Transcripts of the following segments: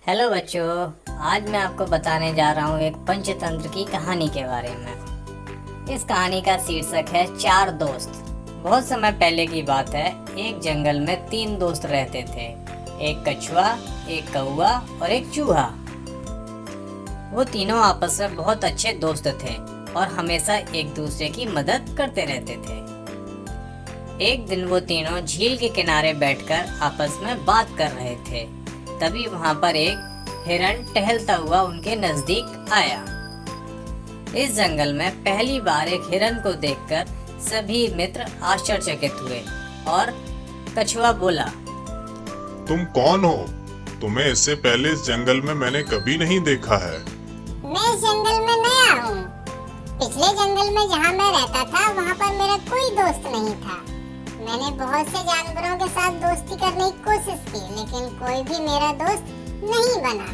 Hello बच्चों, आज मैं आपको बताने जा रहा हूँ एक पंचतंत्र की कहानी के बारे में। इस कहानी का शीर्षक है चार दोस्त। बहुत समय पहले की बात है। एक जंगल में तीन दोस्त रहते थे, एक कछुआ, एक कौवा और एक चूहा। वो तीनों आपस में बहुत अच्छे दोस्त थे और हमेशा एक दूसरे की मदद करते रहते थे। एक दिन वो तीनों झील के किनारे बैठकर आपस में बात कर रहे थे। तभी वहां पर एक हिरण टहलता हुआ उनके नजदीक आया। इस जंगल में पहली बार एक हिरण को देखकर सभी मित्र आश्चर्यचकित हुए और कछुआ बोला, तुम कौन हो? तुम्हें इससे पहले इस जंगल में मैंने कभी नहीं देखा है। मैं इस जंगल में नया हूँ। पिछले जंगल में जहाँ मैं रहता था वहाँ पर मेरा कोई दोस्त नहीं था। मैंने बहुत से जानवरों के साथ दोस्ती करने की कोशिश की, लेकिन कोई भी मेरा दोस्त नहीं बना।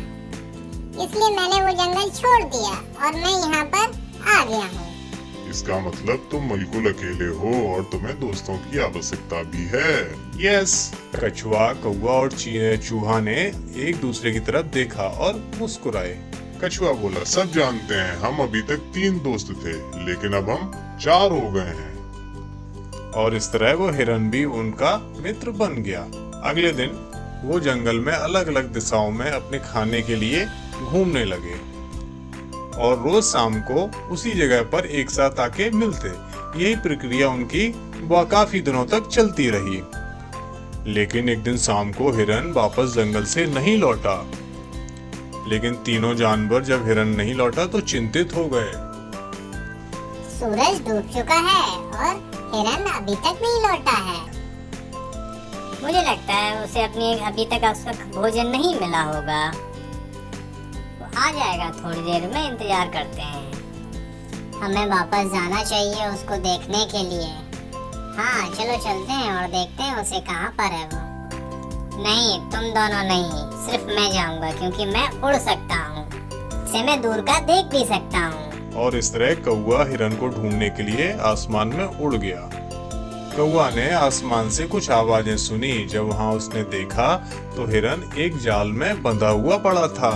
इसलिए मैंने वो जंगल छोड़ दिया और मैं यहाँ पर आ गया हूँ। इसका मतलब तुम बिल्कुल अकेले हो और तुम्हें दोस्तों की आवश्यकता भी है। यस। कछुआ, कौवा और चूहा ने एक दूसरे की तरफ देखा और मुस्कुराए। कछुआ बोला, सब जानते हैं हम अभी तक तीन दोस्त थे, लेकिन अब हम चार हो गए हैं। और इस तरह वो हिरन भी उनका मित्र बन गया। अगले दिन वो जंगल में अलग अलग दिशाओं में अपने खाने के लिए घूमने लगे और रोज शाम को उसी जगह पर एक साथ आके मिलते। यही प्रक्रिया उनकी काफी दिनों तक चलती रही। लेकिन एक दिन शाम को हिरन वापस जंगल से नहीं लौटा। लेकिन तीनों जानवर जब हिरन नहीं लौटा तो चिंतित हो गए। सूरज डूब चुका है और हिरन अभी तक नहीं लौटा है। मुझे लगता है उसे अभी तक उसका भोजन नहीं मिला होगा। वो आ जाएगा, थोड़ी देर में इंतजार करते हैं। हमें वापस जाना चाहिए उसको देखने के लिए। हाँ चलो चलते हैं और देखते हैं उसे कहाँ पर है वो। नहीं, तुम दोनों नहीं, सिर्फ मैं जाऊंगा क्योंकि मैं उड़ सकता हूँ। इसे मैं दूर का देख भी सकता हूँ। और इस तरह कौवा हिरन को ढूंढने के लिए आसमान में उड़ गया। कौवा ने आसमान से कुछ आवाजें सुनी। जब वहां उसने देखा तो हिरन एक जाल में बंधा हुआ पड़ा था।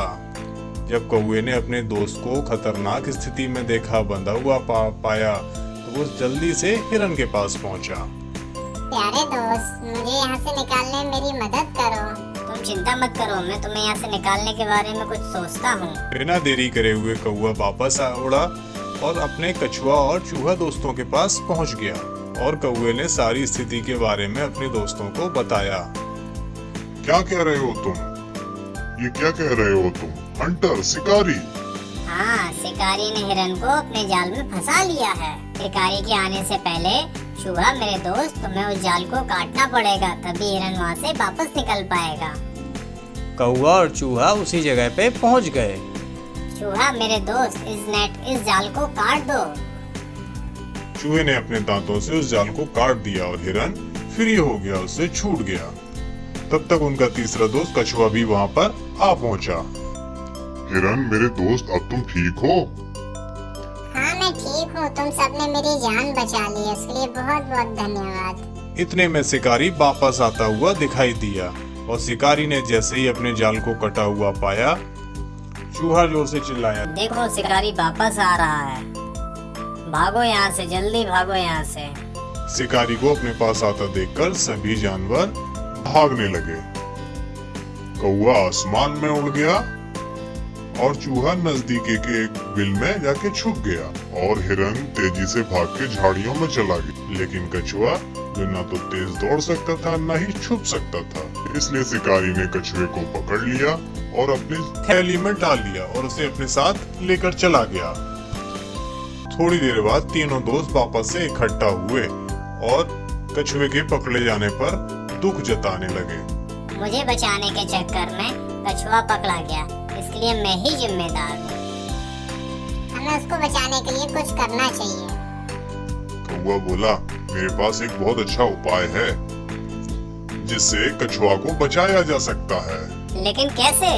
जब कौवे ने अपने दोस्त को खतरनाक स्थिति में देखा, बंधा हुआ पाया, तो वो जल्दी से हिरन के पास पहुंचा। प्यारे दोस्त, मुझे यहाँ से निकालने में मेरी मदद करो। तुम चिंता मत करो, मैं तुम्हें यहाँ से निकालने के बारे में कुछ सोचता हूँ। बिना देरी करे हुए कौवा वापस उड़ा और अपने कछुआ और चूहा दोस्तों के पास पहुंच गया। और कौवे ने सारी स्थिति के बारे में अपने दोस्तों को बताया। क्या कह रहे हो तुम? ये क्या कह रहे हो तुम? हंटर, शिकारी? हाँ, शिकारी ने हिरन को अपने जाल में फंसा लिया है। शिकारी के आने से पहले चूहा, मेरे दोस्त, तुम्हें उस जाल को काटना पड़ेगा, तभी हिरन वहाँ से वापस निकल पाएगा। कौवा और चूहा उसी जगह पे पहुंच गए। चूहा, मेरे दोस्त, इस जाल को काट दो। चूहे ने अपने दांतों से उस जाल को काट दिया और हिरन फ्री हो गया, उससे छूट गया। तब तक उनका तीसरा दोस्त कछुआ भी वहाँ पर आ पहुँचा। हिरन, मेरे दोस्त, अब तुम ठीक हो? हाँ मैं ठीक हूँ। तुम सबने मेरी जान बचा ली, इसके लिए बहुत बहुत धन्यवाद। इतने में शिकारी वापस आता हुआ दिखाई दिया और शिकारी ने जैसे ही अपने जाल को कटा हुआ पाया, चूहा जोर से चिल्लाया, देखो, शिकारी वापस आ रहा है। भागो यहाँ से, जल्दी भागो यहाँ से। शिकारी को अपने पास आता देखकर सभी जानवर भागने लगे। कौवा आसमान में उड़ गया और चूहा नजदीकी के एक बिल में जाके छुप गया और हिरन तेजी से भाग के झाड़ियों में चला गया। लेकिन कछुआ, जो न तो तेज दौड़ सकता था न ही छुप सकता था, इसलिए शिकारी ने कछुए को पकड़ लिया और अपनी थैली में डाल लिया और उसे अपने साथ लेकर चला गया। थोड़ी देर बाद तीनों दोस्त वापस से इकट्ठा हुए और कछुए के पकड़े जाने पर दुख जताने लगे। मुझे बचाने के चक्कर में कछुआ पकड़ा गया, इसलिए मैं ही जिम्मेदार हूँ। हमें उसको बचाने के लिए कुछ करना चाहिए। कौवा बोला, मेरे पास एक बहुत अच्छा उपाय है जिससे कछुआ को बचाया जा सकता है। लेकिन कैसे?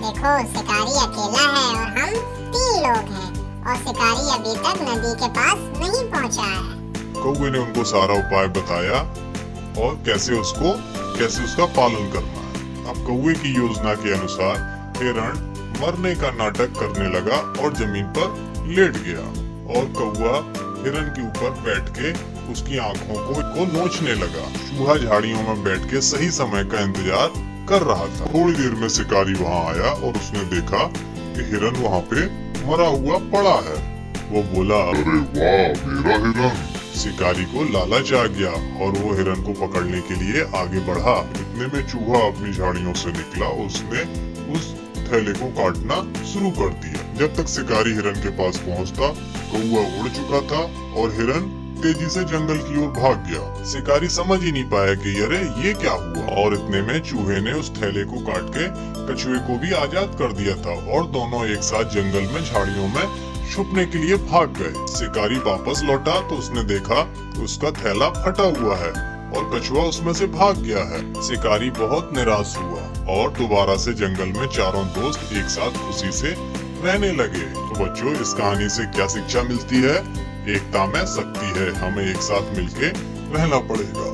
देखो, शिकारी अकेला है और हम तीन लोग हैं और शिकारी अभी तक नदी के पास नहीं पहुंचा है। कौवे ने उनको सारा उपाय बताया और कैसे उसका पालन करना है। अब कौवे की योजना के अनुसार हिरण मरने का नाटक करने लगा और जमीन पर लेट गया और कौवा हिरण के ऊपर बैठ के उसकी आंखों को नोचने लगा। चूहा झाड़ियों में बैठ के सही समय का इंतजार कर रहा था। थोड़ी देर में शिकारी वहाँ आया और उसने देखा कि हिरण वहाँ पे मरा हुआ पड़ा है। वो बोला, अरे वाह मेरा हिरन। शिकारी को लालच आ गया और वो हिरन को पकड़ने के लिए आगे बढ़ा। इतने में चूहा अपनी झाड़ियों से निकला, उसने उस थैले को काटना शुरू कर दिया। जब तक शिकारी हिरन के पास पहुंचता, कौवा उड़ चुका था और हिरन तेजी से जंगल की ओर भाग गया। शिकारी समझ ही नहीं पाया कि अरे ये क्या हुआ, और इतने में चूहे ने उस थैले को काट के कछुए को भी आजाद कर दिया था और दोनों एक साथ जंगल में झाड़ियों में छुपने के लिए भाग गए। शिकारी वापस लौटा तो उसने देखा उसका थैला फटा हुआ है और कछुआ उसमें से भाग गया है। शिकारी बहुत निराश हुआ और दोबारा से जंगल में चारों दोस्त एक साथ खुशी से रहने लगे। तो बच्चों, इस कहानी से क्या शिक्षा मिलती है? एकता में शक्ति है, हमें एक साथ मिलके रहना पड़ेगा।